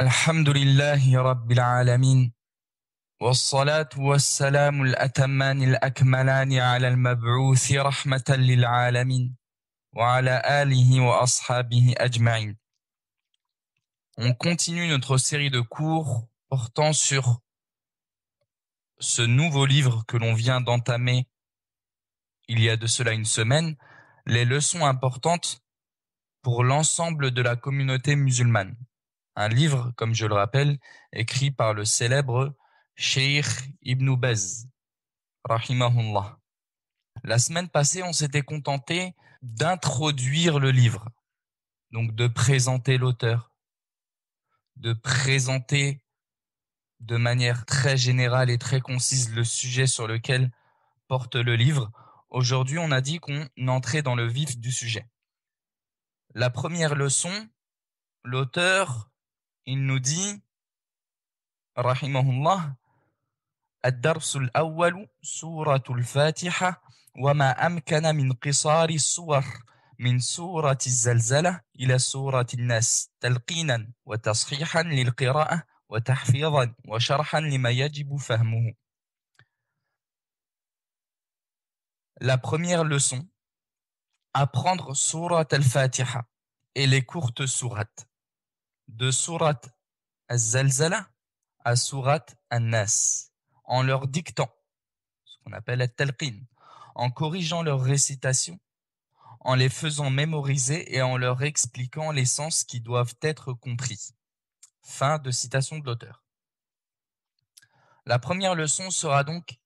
الحمد لله رب العالمين والصلاة والسلام الأتمان الأكملان على المبعوث رحمة للعالمين وعلى آله وأصحابه أجمعين. On continue notre série de cours portant sur ce nouveau livre que l'on vient d'entamer il y a de cela une semaine, les leçons importantes pour l'ensemble de la communauté musulmane. Un livre, comme je le rappelle, écrit par le célèbre Cheikh Ibn Baz, rahimahullah. La semaine passée, on s'était contenté d'introduire le livre, donc de présenter l'auteur, de présenter de manière très générale et très concise le sujet sur lequel porte le livre. Aujourd'hui, on a dit qu'on entrait dans le vif du sujet. La première leçon, l'auteur, il nous dit, rahimahullah, الدرس الأول سورة الفاتحة وما أمكن من قصار السور من سورة الزلزلة إلى سورة الناس تلقينا وتصحيحا للقراءة وتحفيظا وشرحا لما يجب فهمه. La première leçon, apprendre Surat al-Fatiha et les courtes sourates. De Surat al-Zalzala à Surat al-Nas, en leur dictant, ce qu'on appelle al-Talqin, en corrigeant leur récitation, en les faisant mémoriser et en leur expliquant les sens qui doivent être compris. Fin de citation de l'auteur. La première leçon sera donc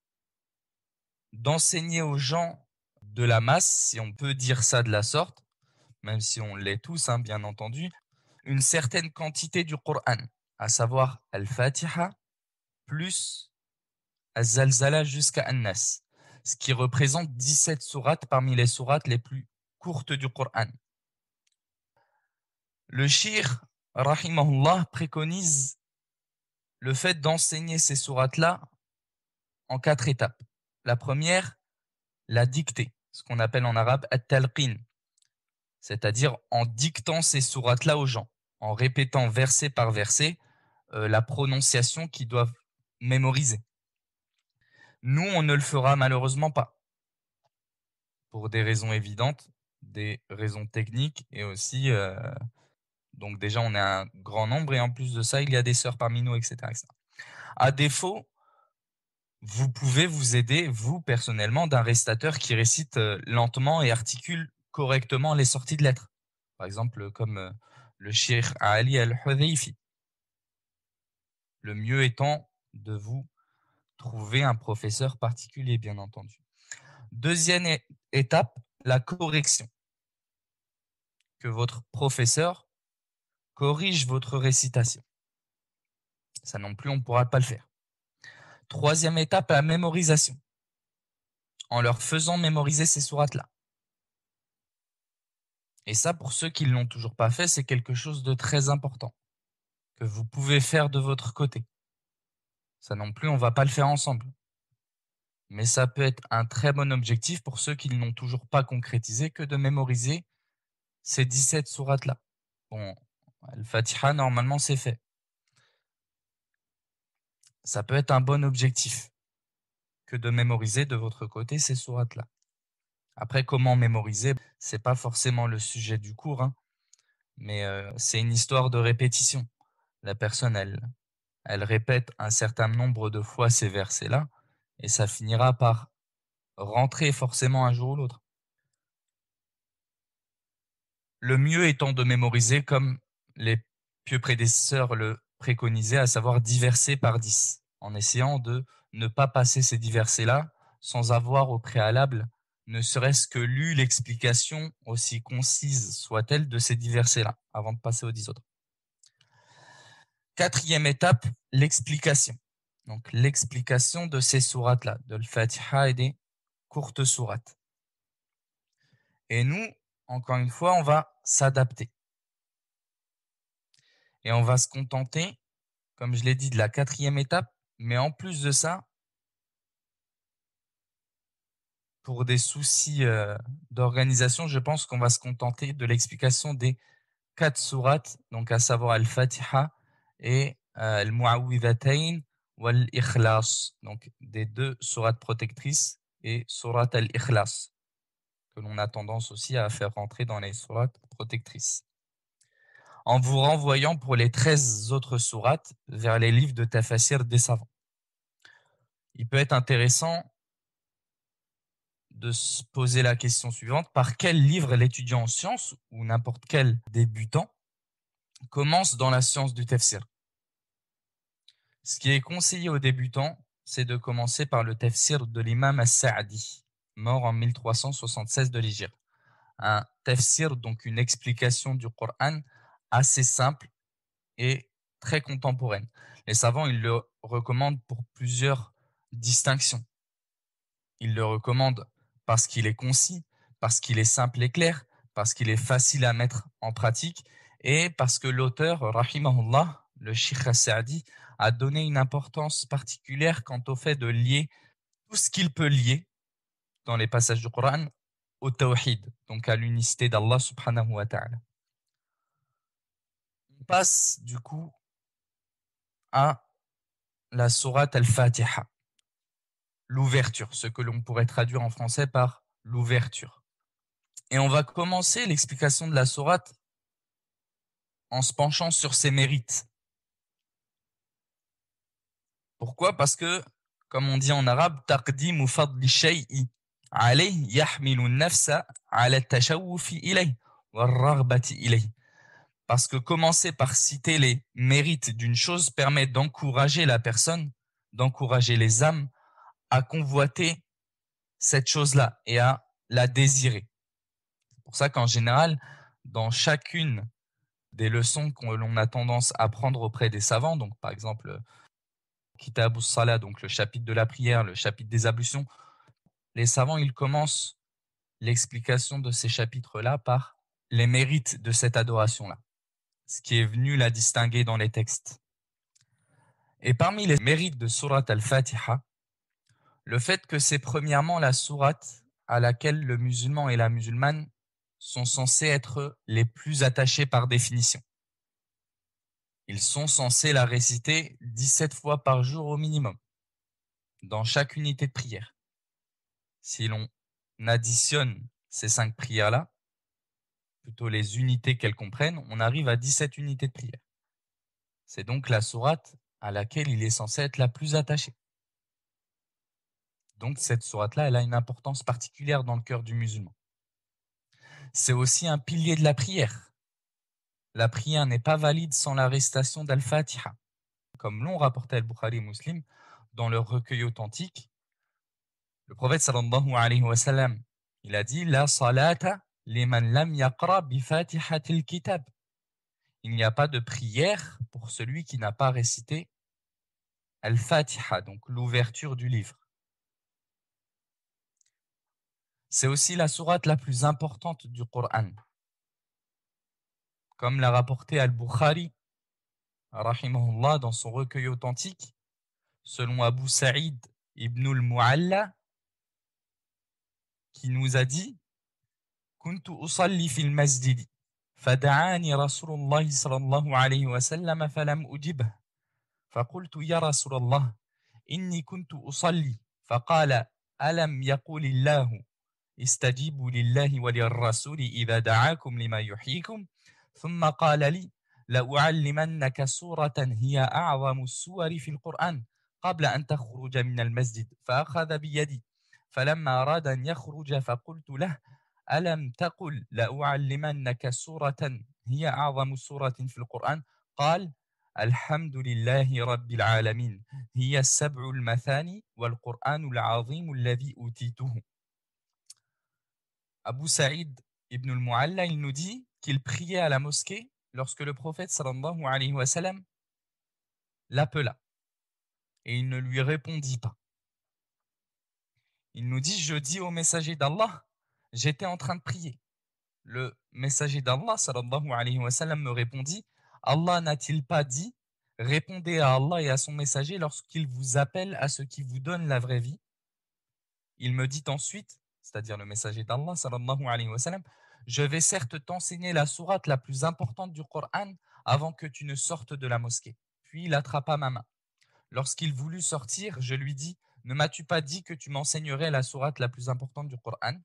d'enseigner aux gens de la masse, si on peut dire ça de la sorte, même si on l'est tous, bien entendu, une certaine quantité du Coran, à savoir Al-Fatiha plus Al-Zalzala jusqu'à An-Nas, ce qui représente 17 sourates parmi les sourates les plus courtes du Coran. Le Cheikh, rahimahullah, préconise le fait d'enseigner ces sourates-là en 4 étapes. La première, la dictée, ce qu'on appelle en arabe at-talqin, c'est-à-dire en dictant ces sourates-là aux gens, en répétant verset par verset la prononciation qu'ils doivent mémoriser. Nous, on ne le fera malheureusement pas, pour des raisons évidentes, des raisons techniques et aussi, donc déjà on est un grand nombre et en plus de ça, il y a des sœurs parmi nous, etc. etc. À défaut, vous pouvez vous aider, vous personnellement, d'un récitateur qui récite lentement et articule correctement les sorties de lettres. Par exemple, comme le Cheikh Ali al-Hudhayfi. Le mieux étant de vous trouver un professeur particulier, bien entendu. Deuxième étape, la correction. Que votre professeur corrige votre récitation. Ça non plus, on ne pourra pas le faire. Troisième étape, la mémorisation. En leur faisant mémoriser ces sourates-là. Et ça, pour ceux qui ne l'ont toujours pas fait, c'est quelque chose de très important que vous pouvez faire de votre côté. Ça non plus, on ne va pas le faire ensemble. Mais ça peut être un très bon objectif pour ceux qui ne l'ont toujours pas concrétisé que de mémoriser ces 17 sourates-là. Bon, Al-Fatiha, normalement, c'est fait. Ça peut être un bon objectif que de mémoriser de votre côté ces sourates-là. Après, comment mémoriser, c'est pas forcément le sujet du cours, mais c'est une histoire de répétition. La personne, elle répète un certain nombre de fois ces versets-là, et ça finira par rentrer forcément un jour ou l'autre. Le mieux étant de mémoriser comme les pieux prédécesseurs le préconisaient, à savoir 10 versets par 10, en essayant de ne pas passer ces 10 versets-là sans avoir au préalable ne serait-ce que lu l'explication, aussi concise soit-elle, de ces 10 versets-là, avant de passer aux 10 autres. Quatrième étape, l'explication. Donc l'explication de ces sourates-là, de l'Fatiha et des courtes sourates. Et nous, encore une fois, on va s'adapter. Et on va se contenter, comme je l'ai dit, de la quatrième étape, mais en plus de ça, pour des soucis d'organisation, je pense qu'on va se contenter de l'explication des 4 sourates, donc à savoir Al-Fatiha et Al-Mu'awwidhatayn wal-Ikhlas, donc des deux sourates protectrices et Surat al-Ikhlas, que l'on a tendance aussi à faire rentrer dans les sourates protectrices. En vous renvoyant pour les 13 autres sourates vers les livres de tafsir des savants. Il peut être intéressant de se poser la question suivante: par quel livre l'étudiant en sciences ou n'importe quel débutant commence dans la science du tafsir? Ce qui est conseillé aux débutants, c'est de commencer par le tafsir de l'imam As-Sa'di, mort en 1376 de l'Hégire. Un tafsir, donc une explication du Coran assez simple et très contemporaine. Les savants, ils le recommandent pour plusieurs distinctions. Ils le recommandent parce qu'il est concis, parce qu'il est simple et clair, parce qu'il est facile à mettre en pratique et parce que l'auteur, rahimahullah, le Cheikh As-Sa'di, a donné une importance particulière quant au fait de lier tout ce qu'il peut lier dans les passages du Coran au tawhid, donc à l'unicité d'Allah subhanahu wa ta'ala. On passe du coup à la sourate al-Fatiha, l'ouverture, ce que l'on pourrait traduire en français par l'ouverture. Et on va commencer l'explication de la sourate en se penchant sur ses mérites. Pourquoi? Parce que, comme on dit en arabe, taqdimu fadli shay'i alayhi yahmilu an-nafsa ala at-tashawwufi ilayhi war-raghbati ilayhi. Parce que commencer par citer les mérites d'une chose permet d'encourager la personne, d'encourager les âmes à convoiter cette chose-là et à la désirer. C'est pour ça qu'en général, dans chacune des leçons que l'on a tendance à prendre auprès des savants, donc par exemple Kitab as-Salah, donc le chapitre de la prière, le chapitre des ablutions, les savants, ils commencent l'explication de ces chapitres-là par les mérites de cette adoration-là, ce qui est venu la distinguer dans les textes. Et parmi les mérites de Surat al-Fatiha, le fait que c'est premièrement la sourate à laquelle le musulman et la musulmane sont censés être les plus attachés par définition. Ils sont censés la réciter 17 fois par jour au minimum, dans chaque unité de prière. Si l'on additionne ces 5 prières-là, plutôt les unités qu'elles comprennent, on arrive à 17 unités de prière. C'est donc la sourate à laquelle il est censé être la plus attaché. Donc cette sourate-là, elle a une importance particulière dans le cœur du musulman. C'est aussi un pilier de la prière. La prière n'est pas valide sans la récitation d'Al-Fatiha. Comme l'ont rapporté Al-Bukhari et Muslim dans leur recueil authentique, le prophète sallallahu alayhi wa sallam, il a dit: La salata liman lam yaqra bi fatihatil kitab. Il n'y a pas de prière pour celui qui n'a pas récité Al-Fatiha, donc l'ouverture du livre. C'est aussi la sourate la plus importante du Coran. Comme l'a rapporté Al-Bukhari, rahimahullah, dans son recueil authentique, selon Abu Sa'id ibn al-Mu'alla, qui nous a dit: Kuntu usalli fil masjid, fada'ani Rasulullah sallallahu alayhi wa sallam falam ujibh, فقلت يا رسول الله إني كنت أصلي فقال ألم يقول الله استجيبوا لله وللرسول إذا دعاكم لما يحييكم ثم قال لي لأعلمنك سورة هي أعظم السور في القرآن قبل أن تخرج من المسجد فأخذ بيدي فلما أراد أن يخرج فقلت له ألم تقل لأعلمنك سورة هي أعظم سورة في القرآن قال الحمد لله رب العالمين هي السبع المثاني والقرآن العظيم الذي أوتيته. Abu Sa'id ibn al-Mu'alla, il nous dit qu'il priait à la mosquée lorsque le prophète sallallahu alayhi wa sallam l'appela et il ne lui répondit pas. Il nous dit: je dis au messager d'Allah, j'étais en train de prier. Le messager d'Allah sallallahu alayhi wa sallam me répondit: Allah n'a-t-il pas dit: répondez à Allah et à son messager lorsqu'il vous appelle à ce qui vous donne la vraie vie? Il me dit ensuite, c'est-à-dire le messager d'Allah sallallahu alayhi wa sallam, je vais certes t'enseigner la sourate la plus importante du Coran avant que tu ne sortes de la mosquée. puis il attrapa ma main. Lorsqu'il voulut sortir, je lui dis, ne m'as-tu pas dit que tu m'enseignerais la sourate la plus importante du Coran?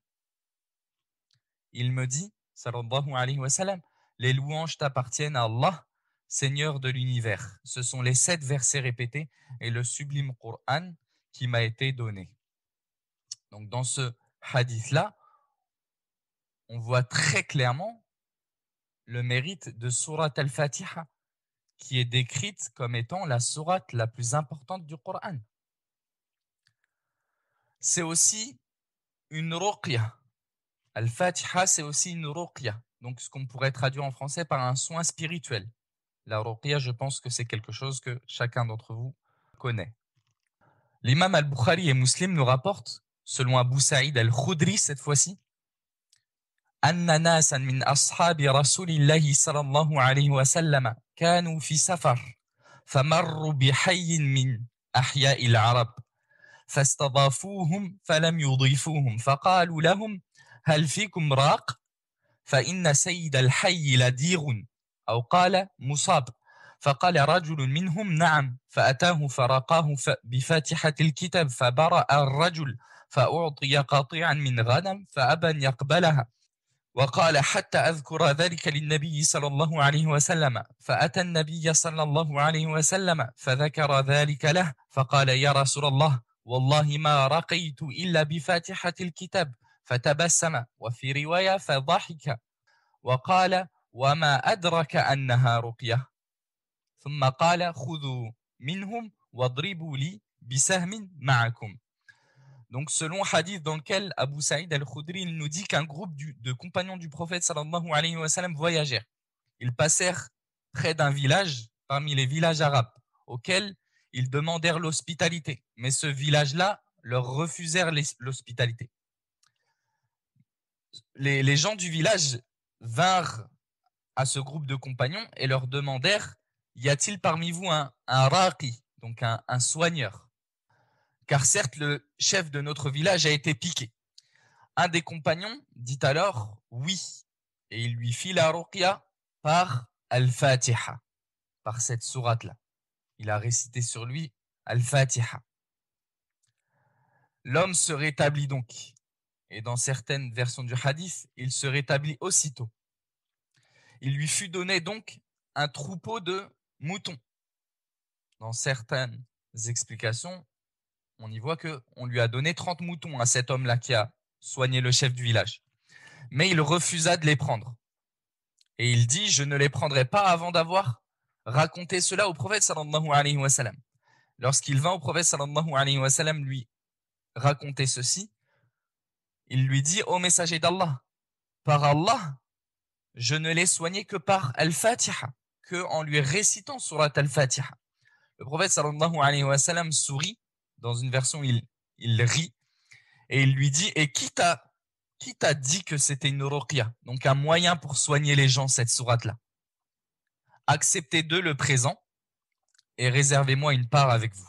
Il me dit, sallallahu alayhi wa sallam, les louanges t'appartiennent à Allah, Seigneur de l'univers. Ce sont les 7 versets répétés et le sublime Coran qui m'a été donné. Donc dans ce hadith-là, on voit très clairement le mérite de sourate al-Fatiha, qui est décrite comme étant la sourate la plus importante du Coran. C'est aussi une ruqya. Al-Fatiha, c'est aussi une ruqya. Donc, ce qu'on pourrait traduire en français par un soin spirituel. La ruqya, je pense que c'est quelque chose que chacun d'entre vous connaît. L'imam al-Bukhari et Muslim nous rapportent, selon Abu Sa'id al-Khudri cette fois-ci, أن ناسا من أصحاب رسول الله صلى الله عليه وسلم كانوا في سفر فمروا بحي من أحياء العرب فاستضافوهم فلم يضيفوهم فقالوا لهم هل فيكم راق فإن سيد الحي لديغ أو قال مصاب فقال رجل منهم نعم فأتاه فرقاه بفاتحة الكتاب فبرأ الرجل فأعطي قطيعا من غنم فأبى أن يقبلها وقال حتى أذكر ذلك للنبي صلى الله عليه وسلم فأتى النبي صلى الله عليه وسلم فذكر ذلك له فقال يا رسول الله والله ما رقيت إلا بفاتحة الكتاب فتبسم وفي رواية فضحك وقال وما أدرك أنها رقية ثم قال خذوا منهم واضربوا لي بسهم معكم. Donc, selon un hadith dans lequel Abu Sa'id al-Khudri nous dit qu'un groupe de compagnons du prophète sallallahu alayhi wa sallam voyagèrent. Ils passèrent près d'un village parmi les villages arabes auxquels ils demandèrent l'hospitalité. Mais ce village-là leur refusèrent l'hospitalité. Les gens du village vinrent à ce groupe de compagnons et leur demandèrent y a-t-il parmi vous un raqi, donc un soigneur? Car certes, le chef de notre village a été piqué. Un des compagnons dit alors oui, et il lui fit la ruqya par Al-Fatiha, par cette sourate-là. Il a récité sur lui Al-Fatiha. L'homme se rétablit donc, et dans certaines versions du hadith, il se rétablit aussitôt. Il lui fut donné donc un troupeau de moutons. Dans certaines explications, on y voit qu'on lui a donné 30 moutons à cet homme-là qui a soigné le chef du village. Mais il refusa de les prendre. Et il dit, je ne les prendrai pas avant d'avoir raconté cela au prophète sallallahu alayhi wa sallam. Lorsqu'il vint au prophète sallallahu alayhi wa sallam lui raconter ceci, il lui dit, ô messager d'Allah, par Allah, je ne l'ai soigné que par Al-Fatiha, que en lui récitant surat Al-Fatiha. Le prophète sallallahu alayhi wa sallam sourit. Dans une version, il rit et il lui dit, et qui t'a dit que c'était une ruqya, donc un moyen pour soigner les gens, cette sourate-là? Acceptez d'eux le présent et réservez-moi une part avec vous.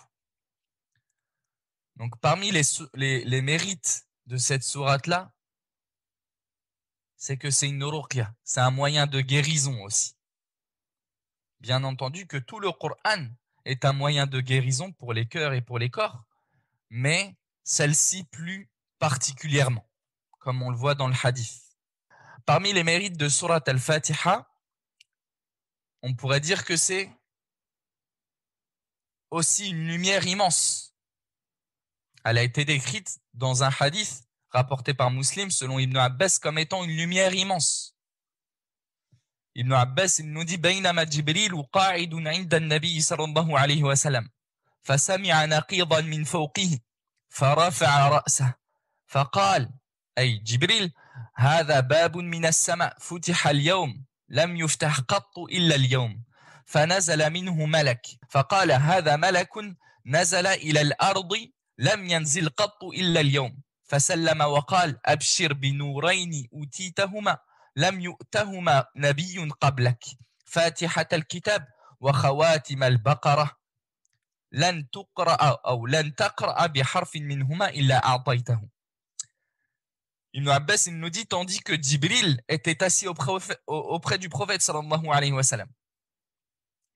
Donc parmi les mérites de cette sourate-là, c'est que c'est une ruqya, c'est un moyen de guérison aussi. Bien entendu que tout le Coran est un moyen de guérison pour les cœurs et pour les corps, mais celle-ci plus particulièrement, comme on le voit dans le hadith. Parmi les mérites de Surat al-Fatiha, on pourrait dire que c'est aussi une lumière immense. Elle a été décrite dans un hadith rapporté par Muslim selon Ibn Abbas comme étant une lumière immense. Ibn Abbas il nous dit بينما جبريل قاعد عند النبي صلى الله عليه وسلم فسمع نقيضا من فوقه فرفع رأسه فقال أي جبريل هذا باب من السماء فتح اليوم لم يفتح قط إلا اليوم فنزل منه ملك فقال هذا ملك نزل إلى الأرض لم ينزل قط إلا اليوم فسلم وقال أبشر بنورين أوتيتهما لم يؤتهما نبي قبلك فاتحة الكتاب وخواتم البقرة لن تقرأ أو لن تقرأ بحرف منهما إلا أعطيته. Ibn Abbas il nous dit tandis que Jibril était assis auprès du prophète sallallahu alayhi wa sallam.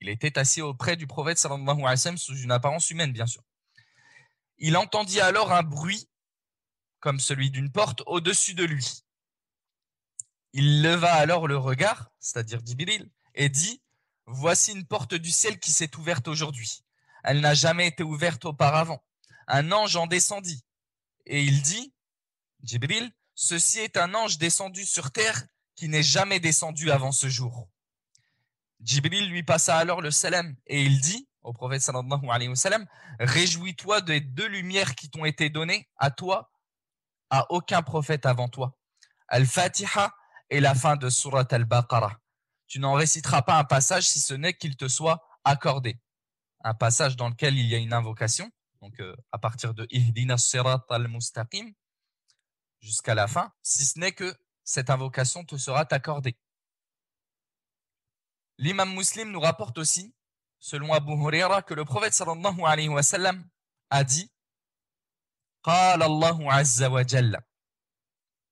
Il était assis auprès du prophète sallallahu alayhi wa sallam sous une apparence humaine, bien sûr. Il entendit alors un bruit comme celui d'une porte au-dessus de lui. Il leva alors le regard, c'est-à-dire Jibril, et dit « Voici une porte du ciel qui s'est ouverte aujourd'hui. Elle n'a jamais été ouverte auparavant. Un ange en descendit. » Et il dit « Jibril, ceci est un ange descendu sur terre qui n'est jamais descendu avant ce jour. » Jibril lui passa alors le salam et il dit au prophète sallallahu alayhi wa sallam « Réjouis-toi des deux lumières qui t'ont été données à toi, à aucun prophète avant toi. Al-Fatiha et la fin de Surat Al-Baqarah. Tu n'en réciteras pas un passage si ce n'est qu'il te soit accordé. » Un passage dans lequel il y a une invocation, donc à partir de Ihdina Sirat Al-Mustaqim jusqu'à la fin, si ce n'est que cette invocation te sera accordée. L'imam Muslim nous rapporte aussi, selon Abu Huraira, que le prophète sallallahu alayhi wa sallam a dit قال الله عز وجل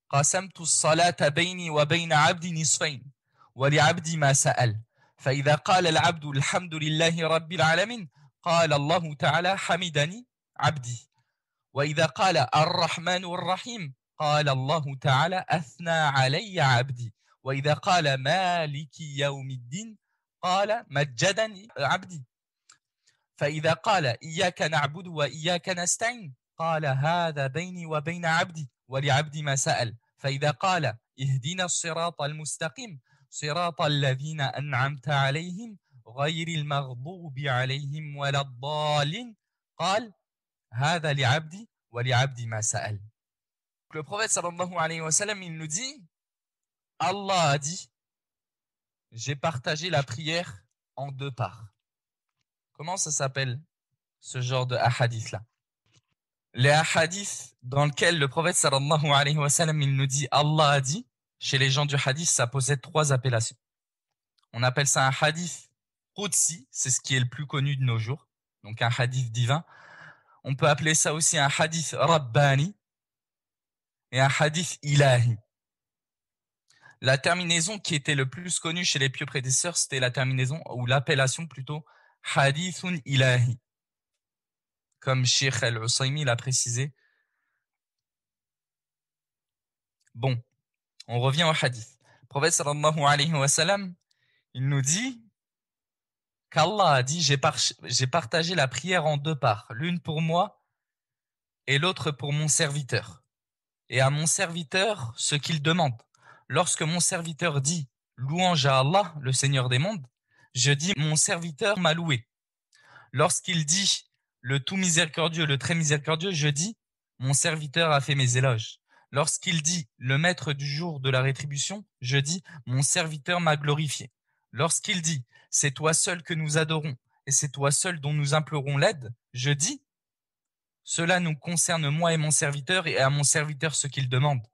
قسمت الصلاة بيني وبين عبدي نصفين ولعبدي ما سأل فإذا قال العبد الحمد لله رب العالمين قال الله تعالى حمدني عبدي وإذا قال الرحمن الرحيم قال الله تعالى أثنى علي عبدي وإذا قال مالك يوم الدين قال مجدني عبدي فإذا قال إياك نعبد وإياك نستعين قال هذا بيني وبين عبدي ولعبدي ما سأل فإذا قال اهدنا الصراط المستقيم صراط الذين أنعمت عليهم غير المغضوب عليهم ولا الضالين قال هذا لعبدي ولعبدي ما سأل. Le prophète sallallahu alayhi wa sallam, il nous dit Allah a dit j'ai partagé la prière en deux parts. Comment ça s'appelle ce genre de hadith là? Les hadiths dans lesquels le prophète sallallahu alayhi wa sallam il nous dit Allah a dit, chez les gens du hadith ça possède trois appellations. On appelle ça un hadith qudsi, c'est ce qui est le plus connu de nos jours, donc un hadith divin. On peut appeler ça aussi un hadith rabbani et un hadith ilahi. La terminaison qui était le plus connue chez les pieux prédécesseurs, c'était la terminaison ou l'appellation plutôt hadithun ilahi. Comme Cheikh Al-Usaymi l'a précisé. Bon, on revient au hadith. Le prophète sallallahu alayhi wa sallam, il nous dit qu'Allah a dit j'ai partagé la prière en deux parts, l'une pour moi et l'autre pour mon serviteur. Et à mon serviteur ce qu'il demande. Lorsque mon serviteur dit louange à Allah, le Seigneur des mondes, je dis mon serviteur m'a loué. Lorsqu'il dit le tout miséricordieux, le très miséricordieux, je dis mon serviteur a fait mes éloges. Lorsqu'il dit le maître du jour de la rétribution, je dis mon serviteur m'a glorifié. Lorsqu'il dit c'est toi seul que nous adorons et c'est toi seul dont nous implorons l'aide, je dis cela nous concerne moi et mon serviteur et à mon serviteur ce qu'il demande.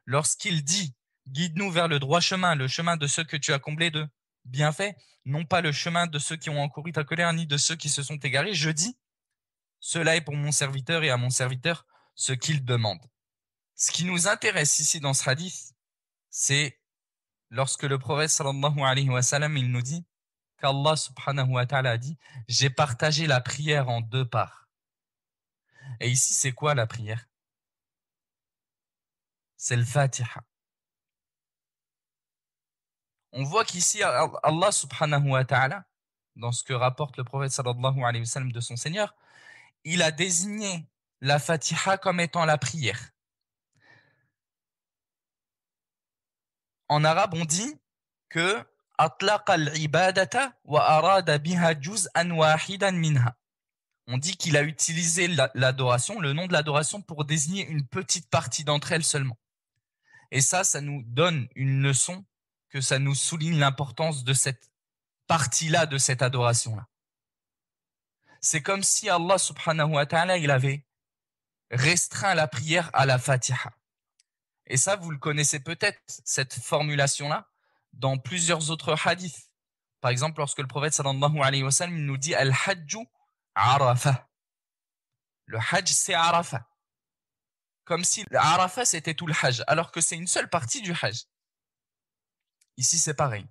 Lorsqu'il dit guide-nous vers le droit chemin, le chemin de ceux que tu as comblés de bienfaits, non pas le chemin de ceux qui ont encouru ta colère ni de ceux qui se sont égarés, je dis cela est pour mon serviteur et à mon serviteur ce qu'il demande. Ce qui nous intéresse ici dans ce hadith, c'est lorsque le prophète sallallahu alayhi wa sallam, il nous dit qu'Allah subhanahu wa ta'ala a dit j'ai partagé la prière en deux parts. Et ici, c'est quoi la prière? C'est le Fatiha. On voit qu'ici, Allah subhanahu wa ta'ala, dans ce que rapporte le prophète sallallahu alayhi wa sallam de son Seigneur, il a désigné la Fatiha comme étant la prière. En arabe, on dit que أطلق العبادة وأراد بها جزءا واحدا منها. On dit qu'il a utilisé l'adoration, le nom de l'adoration, pour désigner une petite partie d'entre elles seulement. Et ça nous donne une leçon, que ça nous souligne l'importance de cette partie-là, de cette adoration-là. C'est comme si Allah subhanahu wa ta'ala, il avait restreint la prière à la Fatiha. Et ça, vous le connaissez peut-être, cette formulation-là, dans plusieurs autres hadiths. Par exemple, lorsque le prophète sallallahu alayhi wa sallam nous dit « Al-Hajju Arafah ». Le Hajj, c'est Arafah. Comme si Arafah, c'était tout le Hajj, alors que c'est une seule partie du Hajj. Ici, c'est pareil.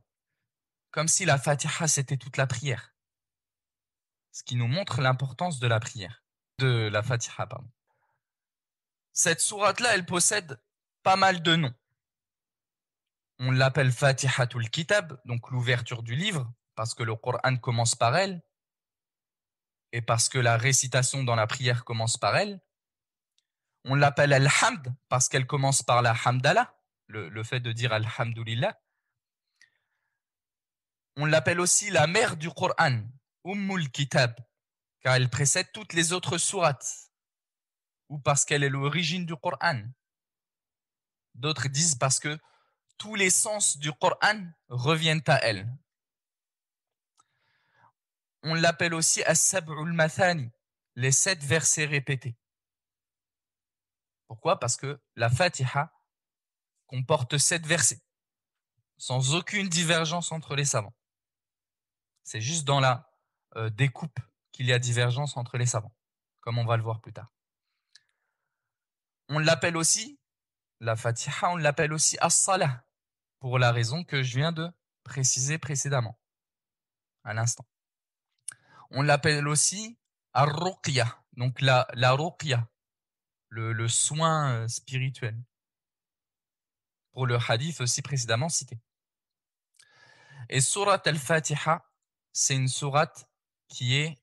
Comme si la Fatiha, c'était toute la prière. ce qui nous montre l'importance de la prière, de la Fatiha, pardon. Cette sourate-là, elle possède pas mal de noms. On l'appelle Fatihatul Kitab, donc l'ouverture du livre, parce que le Coran commence par elle, et parce que la récitation dans la prière commence par elle. On l'appelle Al-Hamd, parce qu'elle commence par la Hamdallah, le fait de dire Alhamdulillah. On l'appelle aussi la mère du Coran, Ummul Kitab, car elle précède toutes les autres sourates, ou parce qu'elle est l'origine du Coran. D'autres disent parce que tous les sens du Coran reviennent à elle. On l'appelle aussi As-Sab'ul Mathani, les 7 versets répétés. Pourquoi? Parce que la Fatiha comporte 7 versets, sans aucune divergence entre les savants. C'est juste dans la découpe qu'il y a divergence entre les savants, comme on va le voir plus tard. On l'appelle aussi, la Fatiha, on l'appelle aussi As-Salah, pour la raison que je viens de préciser précédemment, à l'instant. On l'appelle aussi Ar-Ruqya, donc la Ruqya, le soin spirituel, pour le hadith aussi précédemment cité. Et Surat al-Fatiha, c'est une sourate qui est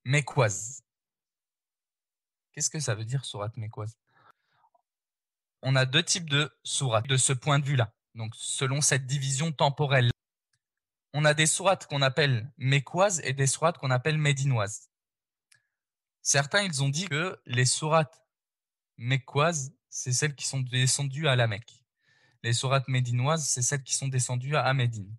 mécoise. Qu'est-ce que ça veut dire, sourate mécoise? On a 2 types de sourates de ce point de vue-là, donc selon cette division temporelle. On a des sourates qu'on appelle mécoises et des sourates qu'on appelle médinoises. Certains, ils ont dit que les sourates mécoises, c'est celles qui sont descendues à la Mecque. Les sourates médinoises, c'est celles qui sont descendues à Médine.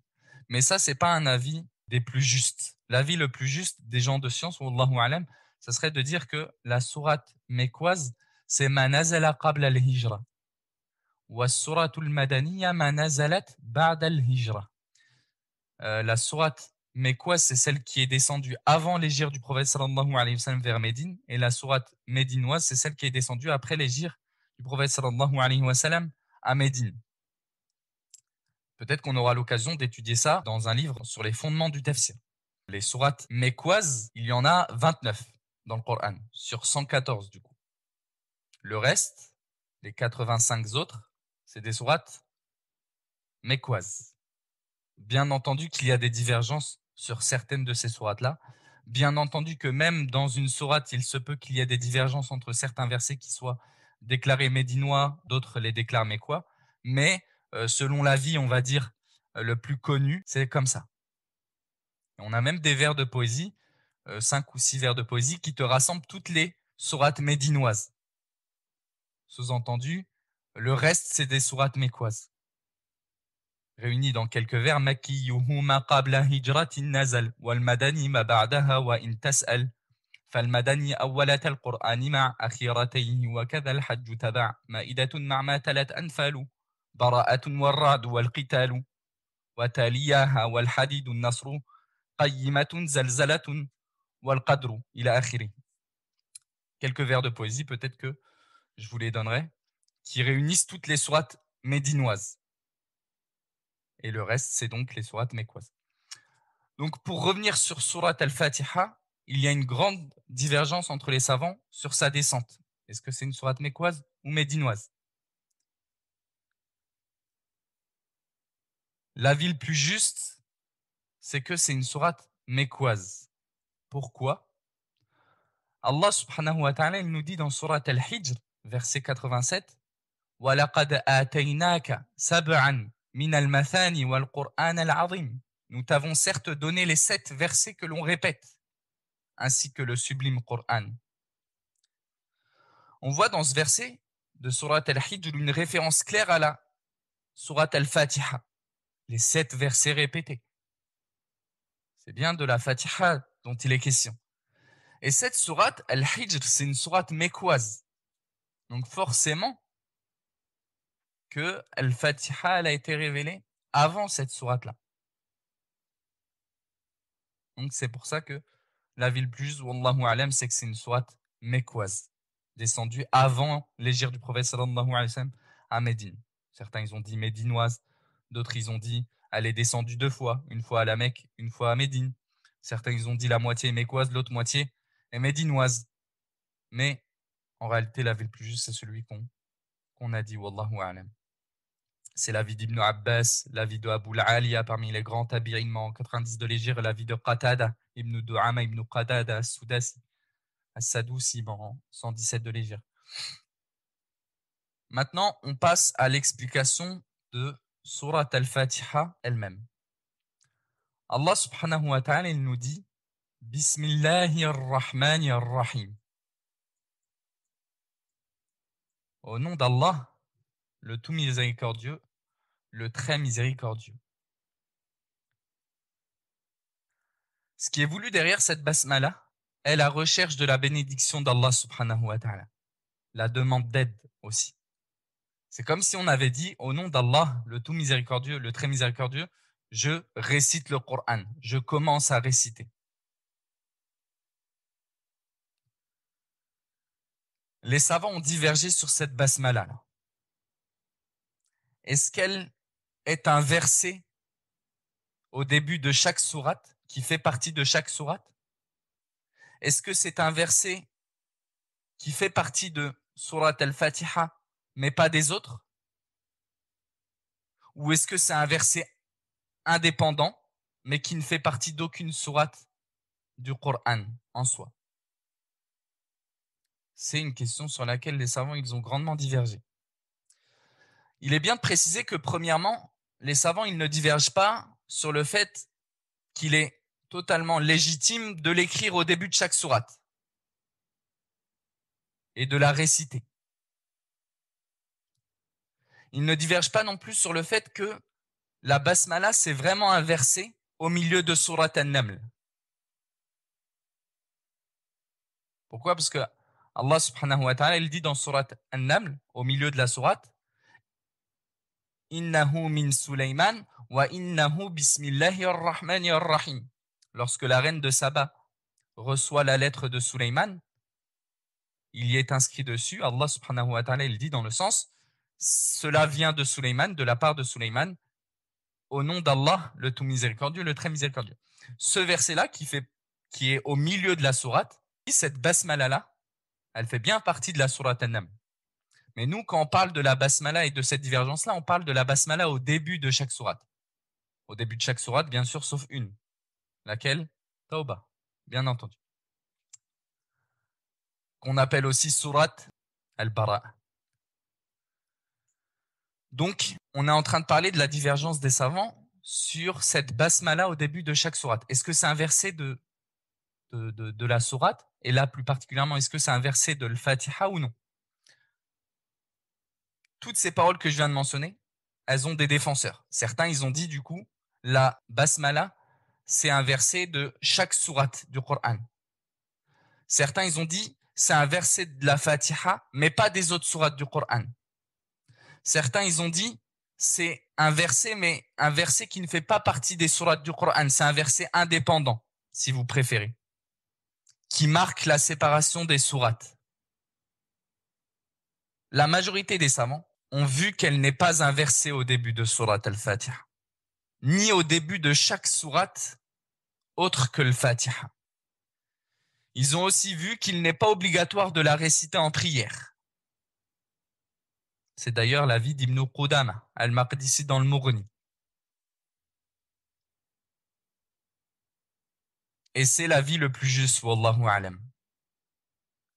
Mais ça, c'est pas un avis des plus justes. L'avis le plus juste des gens de science, wallahu alam, ça serait de dire que la sourate mécoise, c'est ma nazala qabla al-hijra. Wa suratul madaniya ma nazalat ba'da al-hijra. La sourate mécoise, c'est celle qui est descendue avant l'hégire du prophète sallallahu alayhi wa sallam vers Médine, et la sourate médinoise, c'est celle qui est descendue après l'hégire du prophète sallallahu alayhi wa sallam à Médine. Peut-être qu'on aura l'occasion d'étudier ça dans un livre sur les fondements du tafsir. Les sourates mécoises, il y en a 29 dans le Coran, sur 114 du coup. Le reste, les 85 autres, c'est des sourates mécoises. Bien entendu qu'il y a des divergences sur certaines de ces sourates-là. Bien entendu que même dans une sourate, il se peut qu'il y ait des divergences entre certains versets qui soient déclarés médinois, d'autres les déclarent mécois. Mais selon l'avis, on va dire, le plus connu, c'est comme ça. On a même des vers de poésie, 5 ou 6 vers de poésie, qui te rassemblent toutes les sourates médinoises. Sous-entendu, le reste, c'est des sourates mécoises. Réunis dans quelques vers, Makiyuhu ma qabla hijratin nazal, wal madani ma ba'daha wa in tas'al. فالمدني أولة القرآن مع أخيرتيه وكذا الحج تبع مائدة مع ما تلت أنفال براءة والرعد والقتال وتالياها والحديد النصر قيمة زلزلة والقدر إلى آخره. Quelques vers de poésie, peut-être que je vous les donnerai, qui réunissent toutes les sourates médinoises. Et le reste, c'est donc les sourates mécoises. Donc, pour revenir sur Surat al-Fatiha, il y a une grande divergence entre les savants sur sa descente. Est-ce que c'est une sourate mécoise ou médinoise? L'avis le plus juste, c'est que c'est une sourate mécoise. Pourquoi? Allah subhanahu wa ta'ala, il nous dit dans Surat al-Hijr, verset 87, وَلَقَدْ آتَيْنَاكَ سَبْعًا مِنَ الْمَثَانِ وَالْقُرْآنَ الْعَظِيمِ. Nous t'avons certes donné les 7 versets que l'on répète, ainsi que le sublime Coran. On voit dans ce verset de Surat al-Hijr une référence claire à la Surat al-Fatiha, les 7 versets répétés. C'est bien de la Fatiha dont il est question. Et cette Surat al-Hijr, c'est une sourate mécoise. Donc forcément que al-Fatiha elle a été révélée avant cette sourate-là. Donc c'est pour ça que l'avis le plus juste, wallahu alam, c'est que c'est une sourate mécoise, descendue avant l'hégire du prophète sallallahu alayhi wa sallam à Médine. Certains ils ont dit médinoise, d'autres ils ont dit elle est descendue 2 fois, une fois à la Mecque, une fois à Médine. Certains, ils ont dit la moitié est mécoise, l'autre moitié est médinoise. Mais en réalité, l'avis le plus juste, c'est celui qu'on a dit, wallahu a'lam. C'est l'avis d'Ibn Abbas, l'avis de Abu al-Aliya parmi les grands tabi'in en 90 de l'Hégire, l'avis de Qatada, Ibn Du'ama, Ibn Qatada, As-Sudasi, As-Sadusi en 117 de l'Hégire. Maintenant, on passe à l'explication de Surat al-Fatiha elle-même. Allah subhanahu wa ta'ala, il nous dit Bismillahir-Rahmanir-Rahim. Au nom d'Allah, le tout miséricordieux, le très miséricordieux. Ce qui est voulu derrière cette basmala est la recherche de la bénédiction d'Allah subhanahu wa ta'ala. La demande d'aide aussi. C'est comme si on avait dit, au nom d'Allah, le tout miséricordieux, le très miséricordieux, je récite le Coran. Je commence à réciter. Les savants ont divergé sur cette basmala. Est-ce qu'elle est un verset au début de chaque sourate, qui fait partie de chaque sourate? Est-ce que c'est un verset qui fait partie de Surat al-Fatiha, mais pas des autres? Ou est-ce que c'est un verset indépendant, mais qui ne fait partie d'aucune sourate du Coran en soi? C'est une question sur laquelle les savants ils ont grandement divergé. Il est bien de préciser que premièrement, les savants ils ne divergent pas sur le fait qu'il est totalement légitime de l'écrire au début de chaque sourate et de la réciter. Ils ne divergent pas non plus sur le fait que la basmala c'est vraiment un verset au milieu de Surat An-Naml. Pourquoi? Parce que Allah subhanahu wa ta'ala il dit dans Surat An-Naml, au milieu de la sourate, Innahu min Sulaiman wa innahu bismillahir rahmanir rahim. Lorsque la reine de Saba reçoit la lettre de Sulaiman, il y est inscrit dessus, Allah subhanahu wa ta'ala il dit dans le sens, cela vient de Sulaiman, de la part de Sulaiman, au nom d'Allah, le tout miséricordieux, le très miséricordieux. Ce verset-là qui est au milieu de la sourate, cette basmala-là, elle fait bien partie de la sourate An-Naml. Mais nous, quand on parle de la basmala et de cette divergence-là, on parle de la basmala au début de chaque sourate. Au début de chaque sourate, bien sûr, sauf une. Laquelle? Tawbah, bien entendu. Qu'on appelle aussi sourate al-Bara'a. Donc, on est en train de parler de la divergence des savants sur cette basmala au début de chaque sourate. Est-ce que c'est un verset de la sourate? Et là, plus particulièrement, est-ce que c'est un verset de l'Fatiha ou non? Toutes ces paroles que je viens de mentionner, elles ont des défenseurs. Certains, ils ont dit du coup, la basmala, c'est un verset de chaque sourate du Coran. Certains, ils ont dit, c'est un verset de la Fatiha, mais pas des autres sourates du Coran. Certains, ils ont dit, c'est un verset, mais un verset qui ne fait pas partie des sourates du Coran. C'est un verset indépendant, si vous préférez, qui marque la séparation des sourates. La majorité des savants ont vu qu'elle n'est pas un verset au début de Surat al-Fatiha, ni au début de chaque sourate autre que le Fatiha. Ils ont aussi vu qu'il n'est pas obligatoire de la réciter en prière. C'est d'ailleurs l'avis d'Ibn Qudama al-Maqdisi dans le Mughni. Et c'est l'avis le plus juste, wallahu a'lam,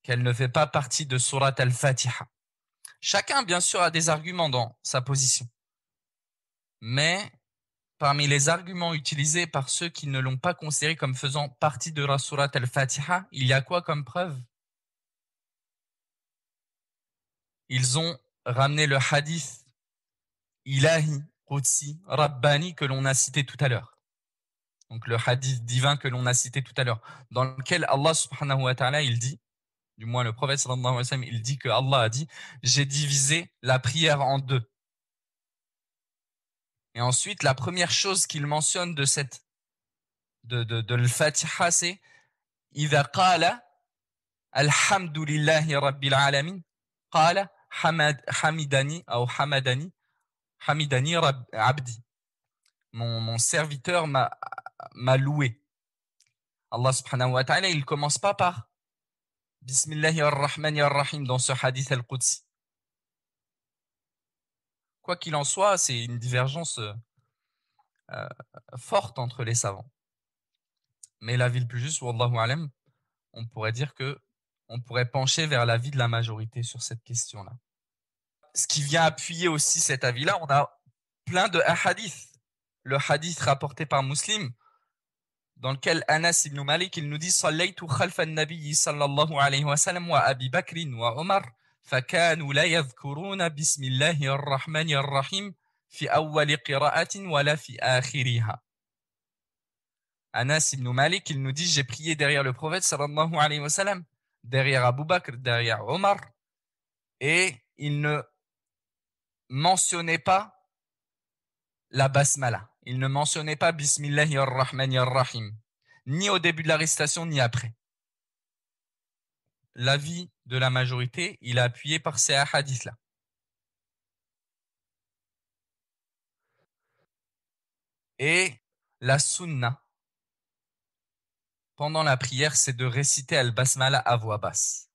qu'elle ne fait pas partie de Surat al-Fatiha. Chacun, bien sûr, a des arguments dans sa position. Mais parmi les arguments utilisés par ceux qui ne l'ont pas considéré comme faisant partie de la Surat al-Fatiha, il y a quoi comme preuve? Ils ont ramené le hadith Ilahi, Qudsi, Rabbani que l'on a cité tout à l'heure. Donc le hadith divin que l'on a cité tout à l'heure, dans lequel Allah subhanahu wa ta'ala, il dit, du moins le prophète sallallahu alayhi wa sallam, il dit que Allah a dit, j'ai divisé la prière en deux. Et ensuite, la première chose qu'il mentionne de cette de l'Fatiha, c'est إذا قال الحمد لله رب العالمين قال حمدني أو حمدني رب عبدي. Mon serviteur m'a loué. Allah subhanahu wa ta'ala, il commence pas par Bismillahirrahmanirrahim dans ce hadith al-Qudsi. Quoi qu'il en soit, c'est une divergence forte entre les savants. Mais l'avis le plus juste, wallahu alam, on pourrait dire que on pourrait pencher vers l'avis de la majorité sur cette question-là. Ce qui vient appuyer aussi cet avis-là, on a plein de hadiths. Le hadith rapporté par Muslim, dans lequel Anas ibn Malik, il nous dit Sallaytu khalfa an-nabiy sallallahu alayhi wa sallam wa Abi Bakr wa Omar, fakanu la yadhkuruna bismillahir rahmanir rahim fi awwali qira'atin wa la fi akhiriha. Anas ibn Malik, il nous dit j'ai prié derrière le prophète sallallahu alayhi wa sallam, derrière Abu Bakr, derrière Omar, et il ne mentionnait pas la basmala. Il ne mentionnait pas Bismillahir Rahmanir Rahim, ni au début de la récitation, ni après. L'avis de la majorité, il est appuyé par ces hadiths-là. Et la sunna, pendant la prière, c'est de réciter Al-Basmala à voix basse.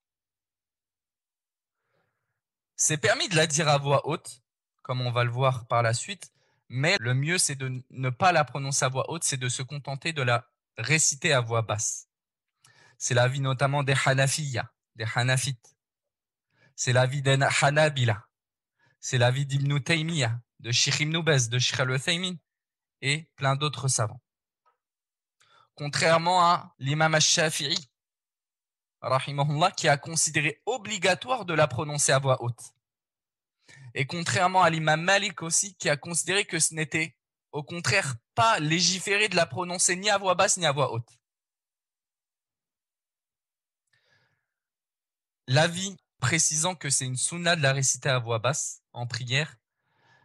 C'est permis de la dire à voix haute, comme on va le voir par la suite, mais le mieux, c'est de ne pas la prononcer à voix haute, c'est de se contenter de la réciter à voix basse. C'est l'avis notamment des Hanafiyya, des Hanafites. C'est l'avis des Hanabila. C'est l'avis d'Ibn Taymiyyah, de Sheikh Ibn Baz, de Sheikh Al-Uthaymin et plein d'autres savants. Contrairement à l'imam al-Shafi'i, rahimahullah, qui a considéré obligatoire de la prononcer à voix haute. Et contrairement à l'imam Malik aussi, qui a considéré que ce n'était au contraire pas légiféré de la prononcer ni à voix basse ni à voix haute. L'avis précisant que c'est une sunna de la réciter à voix basse en prière,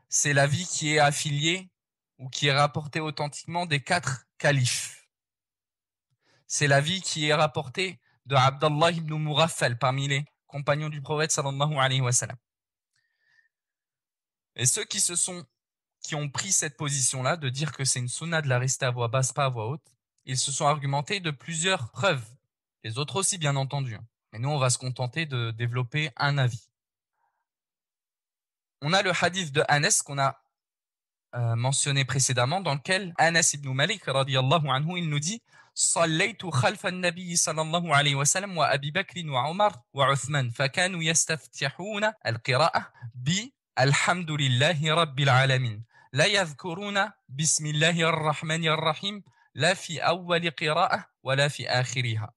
c'est l'avis qui est affilié ou qui est rapporté authentiquement des 4 califes. C'est l'avis qui est rapporté de Abdallah ibn Mughaffal parmi les compagnons du prophète sallallahu alayhi wa sallam. Et ceux qui ont pris cette position-là de dire que c'est une sunna de la réciter à voix basse, pas à voix haute, ils se sont argumentés de plusieurs preuves. Les autres aussi, bien entendu. Mais nous, on va se contenter de développer un avis. On a le hadith de Anas qu'on a mentionné précédemment, dans lequel Anas ibn Malik, radiyallahu anhu, il nous dit صليت خلف النبي صلى الله عليه وسلم وأبي بكر وعمر وعثمان فكانوا يستفتحون القراءة بالحمد لله رب العالمين لا يذكرون بسم الله الرحمن الرحيم لا في أول قراءة ولا في آخرها.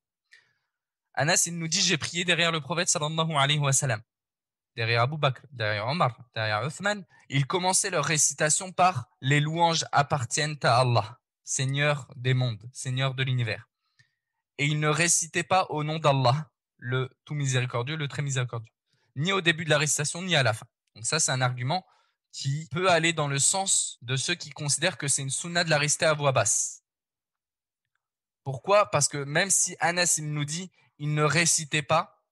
Anas il nous dit j'ai prié derrière le prophète sallallahu alayhi wa sallam, derrière Abu Bakr, derrière Omar, derrière Uthman. Ils commençaient leur récitation par les louanges appartiennent à Allah, Seigneur des mondes, Seigneur de l'univers. Et ils ne récitaient pas au nom d'Allah, le tout miséricordieux, le très miséricordieux, ni au début de la récitation, ni à la fin. Donc ça, c'est un argument qui peut aller dans le sens de ceux qui considèrent que c'est une sunna de la réciter à voix basse. Pourquoi? Parce que même si Anas il nous dit il ne récitait pas,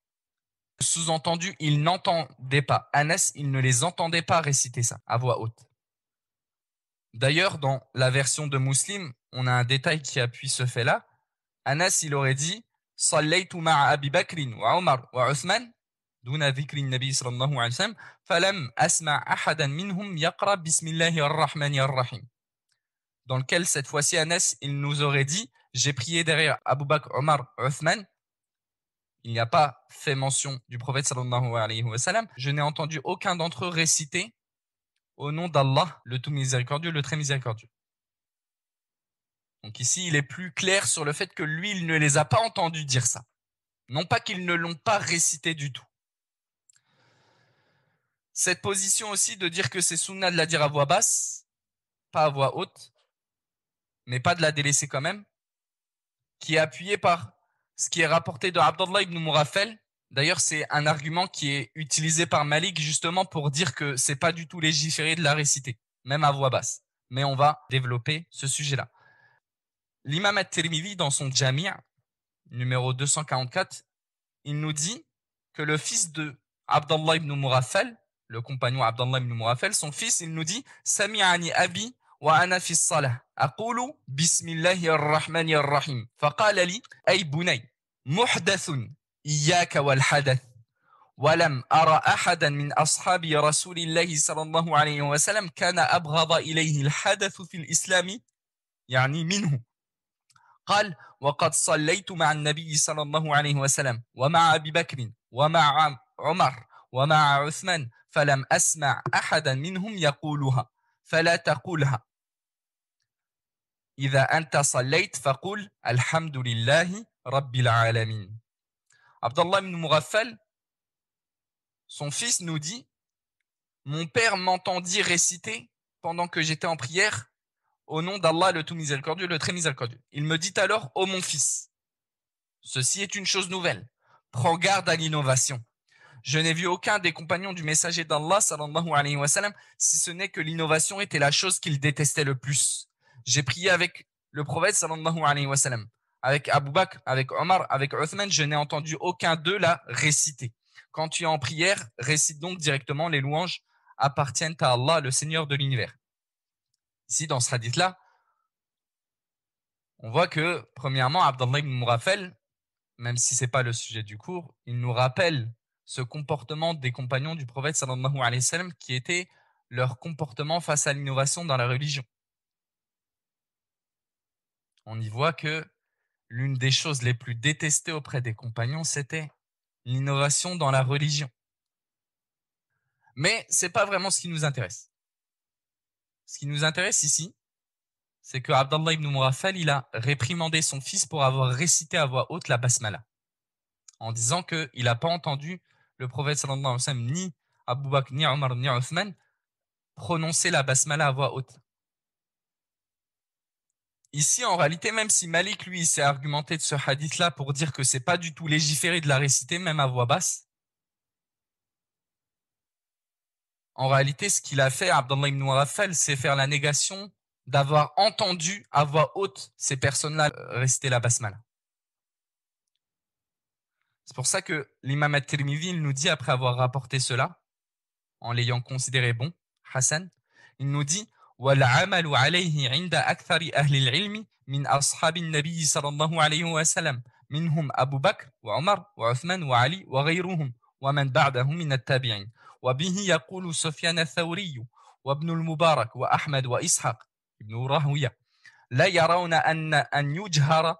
sous-entendu, il n'entendait pas. Anas, il ne les entendait pas réciter ça à voix haute. D'ailleurs, dans la version de Muslim, on a un détail qui appuie ce fait-là. Anas, il aurait dit Sallaytu ma'a Abi Bakrin wa Omar wa Uthman duna dhikri nabi sallallahu alayhi wa sallam falam asma' ahadan minhum yaqra bismillahir rahmanir rahim. Dans lequel, cette fois-ci, Anas, il nous aurait dit j'ai prié derrière Abu Bakr, Omar, Uthman. Il n'y a pas fait mention du prophète sallallahu alayhi wa sallam. Je n'ai entendu aucun d'entre eux réciter au nom d'Allah, le tout miséricordieux, le très miséricordieux. Donc ici, il est plus clair sur le fait que lui, il ne les a pas entendus dire ça. Non pas qu'ils ne l'ont pas récité du tout. Cette position aussi de dire que c'est sunna de la dire à voix basse, pas à voix haute, mais pas de la délaisser quand même, qui est appuyée par ce qui est rapporté de Abdallah ibn Mughaffal. D'ailleurs, c'est un argument qui est utilisé par Malik justement pour dire que c'est pas du tout légiféré de la réciter, même à voix basse. Mais on va développer ce sujet-là. L'imam at-Tirmidhi, dans son Jami', numéro 244, il nous dit que le fils de Abdallah ibn Mughaffal, le compagnon Abdallah ibn Mughaffal, son fils, il nous dit Sami'ani abi وأنا في الصلاة أقول بسم الله الرحمن الرحيم فقال لي أي بني محدث إياك والحدث ولم أرى أحدا من أصحاب رسول الله صلى الله عليه وسلم كان أبغض إليه الحدث في الإسلام يعني منه قال وقد صليت مع النبي صلى الله عليه وسلم ومع أبي بكر ومع عمر ومع عثمان فلم أسمع أحدا منهم يقولها فلا تقولها إذا أنت صليت فقل الحمد لله رب العالمين. Abdallah ibn Mughaffal, son fils nous dit mon père m'entendit réciter pendant que j'étais en prière au nom d'Allah le tout miséricordieux, le très miséricordieux. Il me dit alors ô mon fils, ceci est une chose nouvelle, prends garde à l'innovation. Je n'ai vu aucun des compagnons du messager d'Allah sallallahu alayhi wa sallam, si ce n'est que l'innovation était la chose qu'il détestait le plus. J'ai prié avec le prophète sallallahu alayhi wa sallam, avec Abu Bakr, avec Omar, avec Uthman, je n'ai entendu aucun d'eux la réciter. Quand tu es en prière, récite donc directement les louanges appartiennent à Allah, le Seigneur de l'univers. Ici, dans ce hadith-là, on voit que, premièrement, Abdallah ibn Mughaffal, même si ce n'est pas le sujet du cours, il nous rappelle ce comportement des compagnons du prophète sallallahu alayhi wa sallam qui était leur comportement face à l'innovation dans la religion. On y voit que l'une des choses les plus détestées auprès des compagnons, c'était l'innovation dans la religion. Mais ce n'est pas vraiment ce qui nous intéresse. Ce qui nous intéresse ici, c'est que Abdallah ibn Mughaffal, il a réprimandé son fils pour avoir récité à voix haute la basmala, en disant qu'il n'a pas entendu le prophète sallallahu alayhi wa sallam, ni Abu Bakr, ni Omar, ni Uthman, prononcer la basmala à voix haute. Ici, en réalité, même si Malik, lui, s'est argumenté de ce hadith-là pour dire que c'est pas du tout légiféré de la réciter, même à voix basse, en réalité, ce qu'il a fait, Abdallah ibn Mughaffal, c'est faire la négation d'avoir entendu à voix haute ces personnes-là réciter la basmala. C'est pour ça que l'imam at-Tirmidhi nous dit, après avoir rapporté cela, en l'ayant considéré bon, Hassan, il nous dit وَالْعَمَلُ عَلَيْهِ عِنْدَ أَكْثَرِ أَهْلِ الْعِلْمِ مِنْ أَصْحَابِ النَّبِيِّ صلى الله عليه وسلم منهم أبو بكر وعمر وعثمان وعلي وغيرهم ومن بعدهم من التابعين وبه يقول سفيان الثوري وابن المبارك وأحمد وإسحاق ابن راهوية لا يرون أن يجهر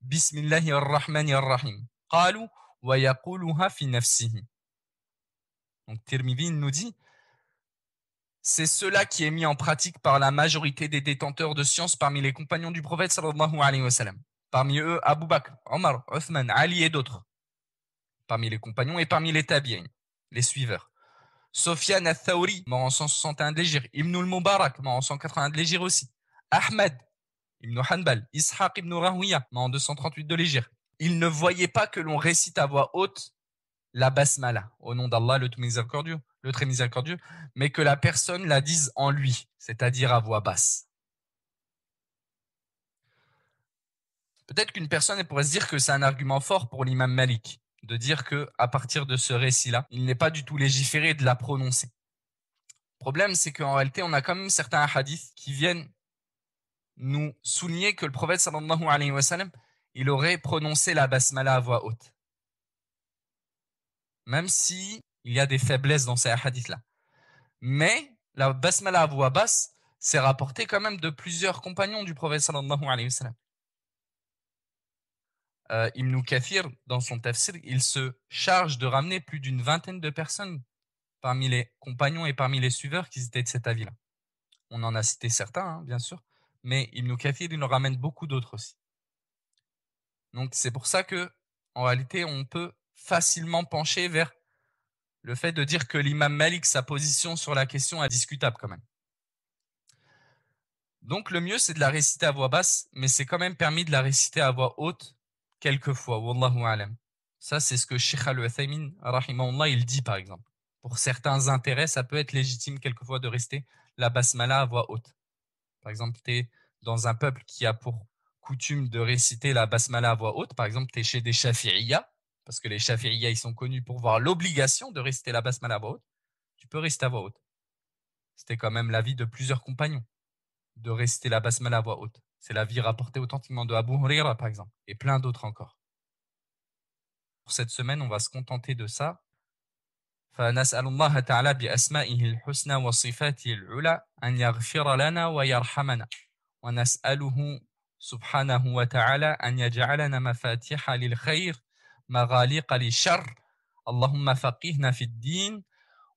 بسم الله الرحمن الرحيم قالوا ويقولها في نفسه. Donc Tirmidhi nous dit c'est cela qui est mis en pratique par la majorité des détenteurs de science parmi les compagnons du prophète sallallahu alayhi wa sallam. Parmi eux, Abu Bakr, Omar, Uthman, Ali et d'autres. Parmi les compagnons et parmi les tabi'in, les suiveurs. Sufyan al-Thawri, mort en 161 de l'Hégire. Ibn al-Mubarak, mort en 181 de l'Hégire aussi. Ahmed, Ibn Hanbal, Ishaq ibn Rahuya, mort en 238 de l'Hégire. Ils ne voyaient pas que l'on récite à voix haute la basmala, au nom d'Allah, le tout miséricordieux, le très miséricordieux, mais que la personne la dise en lui, c'est-à-dire à voix basse. Peut-être qu'une personne pourrait se dire que c'est un argument fort pour l'imam Malik, de dire qu'à partir de ce récit-là, il n'est pas du tout légiféré de la prononcer. Le problème, c'est qu'en réalité, on a quand même certains hadiths qui viennent nous souligner que le prophète sallallahu alayhi wa sallam, il aurait prononcé la basmala à voix haute. Même si il y a des faiblesses dans ces hadiths-là. Mais la basmala à voix basse, c'est rapporté quand même de plusieurs compagnons du prophète sallallahu alayhi wa sallam. Ibn Kathir, dans son tafsir, il se charge de ramener plus d'une vingtaine de personnes parmi les compagnons et parmi les suiveurs qui étaient de cet avis-là. On en a cité certains, hein, bien sûr, mais Ibn Kathir, il en ramène beaucoup d'autres aussi. Donc c'est pour ça que, en réalité, on peut facilement pencher vers le fait de dire que l'imam Malik, sa position sur la question est discutable quand même. Donc le mieux, c'est de la réciter à voix basse, mais c'est quand même permis de la réciter à voix haute quelquefois. Wallahu alam. Ça, c'est ce que Sheikh Al-Uthaymin, rahimahullah, il dit par exemple. Pour certains intérêts, ça peut être légitime quelquefois de rester la basmala à voix haute. Par exemple, tu es dans un peuple qui a pour coutume de réciter la basmala à voix haute. Par exemple, tu es chez des Shafi'iyya, parce que les Shafi'iyya, ils sont connus pour voir l'obligation de réciter la basmala à voix haute. Tu peux réciter à voix haute. C'était quand même l'avis de plusieurs compagnons. de réciter la basmala à voix haute. C'est l'avis rapporté authentiquement de Abu Huraira, par exemple, et plein d'autres encore. Pour cette semaine, on va se contenter de ça. فنسأل الله تعالى بأسمائه الحسنى وصفاته العلى أن يغفر لنا ويرحمنا ونسأله سبحانه وتعالى أن يجعلنا مفاتيح للخير مغاليق للشر اللهم فقهنا في الدين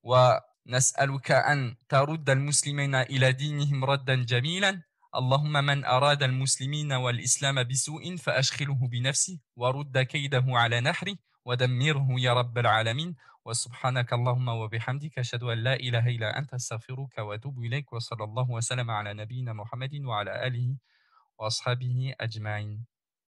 ونسألك أن ترد المسلمين إلى دينهم ردا جميلا اللهم من أراد المسلمين والإسلام بسوء فأشغله بنفسه ورد كيده على نحره ودمره يا رب العالمين وسبحانك اللهم وبحمدك أشهد أن لا إله إلا أنت أستغفرك وأتوب إليك وصلى الله وسلم على نبينا محمد وعلى آله وأصحابه أجمعين